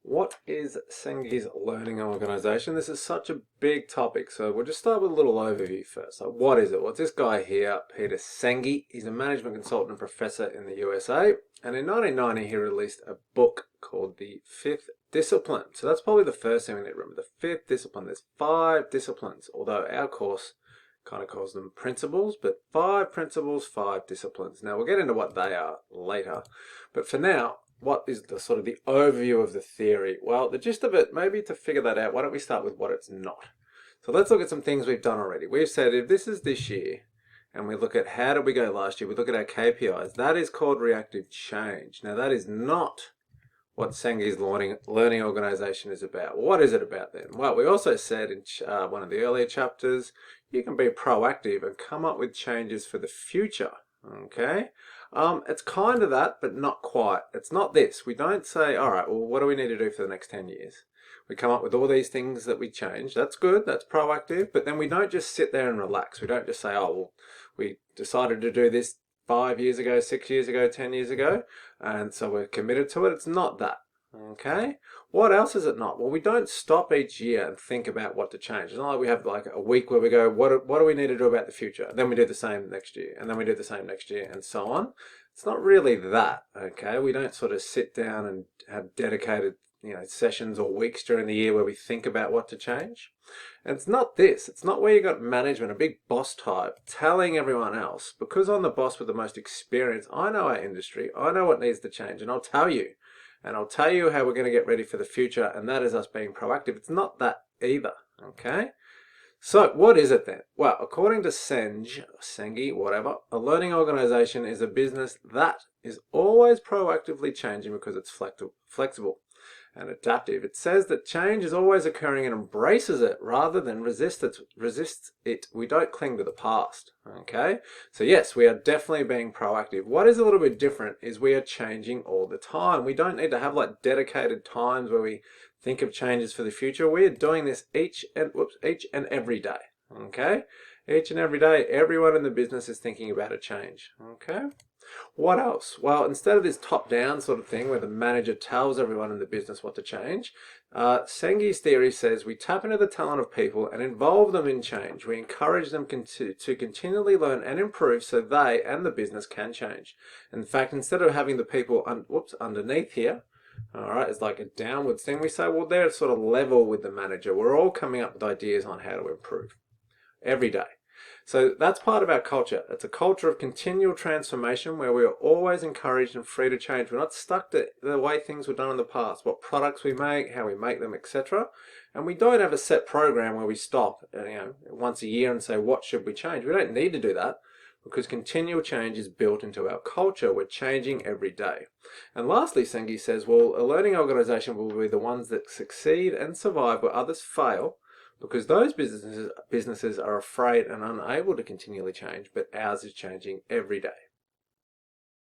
What is Senge's learning organization? This is such a big topic, so we'll just start with a little overview first. So what is it? What's this guy here, Peter Senge? He's a management consultant and professor in the USA, and in 1990 he released a book called The Fifth Discipline. So that's probably the first thing we need to remember. The fifth discipline. There's 5 disciplines, although our course kind of calls them principles, but 5 principles, 5 disciplines. Now we'll get into what they are later, but for now, what is the sort of the overview of the theory? Well, the gist of it, maybe to figure that out, why don't we start with what it's not? So let's look at some things we've done already. We've said if this is this year, and we look at how did we go last year, we look at our KPIs, that is called reactive change. Now that is not what Senge's learning organization is about. What is it about then? Well, we also said in one of the earlier chapters, you can be proactive and come up with changes for the future. Okay, it's kind of that, but not quite. It's not this. We don't say, all right, well, what do we need to do for the next 10 years? We come up with all these things that we change. That's good. That's proactive. But then we don't just sit there and relax. We don't just say, oh, well, we decided to do this 5 years ago, 6 years ago, 10 years ago, and so we're committed to it. It's not that. Okay, what else is it not? Well, we don't stop each year and think about what to change. It's not like we have like a week where we go, what do we need to do about the future? And then we do the same next year, and then we do the same next year, and so on. It's not really that, okay? We don't sort of sit down and have dedicated, sessions or weeks during the year where we think about what to change. And it's not this. It's not where you got management, a big boss type, telling everyone else, because I'm the boss with the most experience, I know our industry, I know what needs to change, and I'll tell you. And I'll tell you how we're going to get ready for the future, and that is us being proactive. It's not that either, okay? So what is it then? Well, according to Senge, whatever, a learning organization is a business that is always proactively changing because it's flexible and adaptive. It says that change is always occurring and embraces it rather than resists it. We don't cling to the past, okay? So yes, we are definitely being proactive. What is a little bit different is we are changing all the time. We don't need to have like dedicated times where we think of changes for the future. We are doing this each and every day, okay? Each and every day, everyone in the business is thinking about a change, okay? What else? Well, instead of this top-down sort of thing where the manager tells everyone in the business what to change, Senge's theory says we tap into the talent of people and involve them in change. We encourage them to continually learn and improve so they and the business can change. In fact, instead of having the people underneath here, all right, it's like a downwards thing, we say, well, they're sort of level with the manager. We're all coming up with ideas on how to improve every day. So that's part of our culture. It's a culture of continual transformation where we are always encouraged and free to change. We're not stuck to the way things were done in the past, what products we make, how we make them, etc. And we don't have a set program where we stop, once a year and say, what should we change? We don't need to do that because continual change is built into our culture. We're changing every day. And lastly, Senge says, well, a learning organization will be the ones that succeed and survive where others fail, because those businesses are afraid and unable to continually change, but ours is changing every day.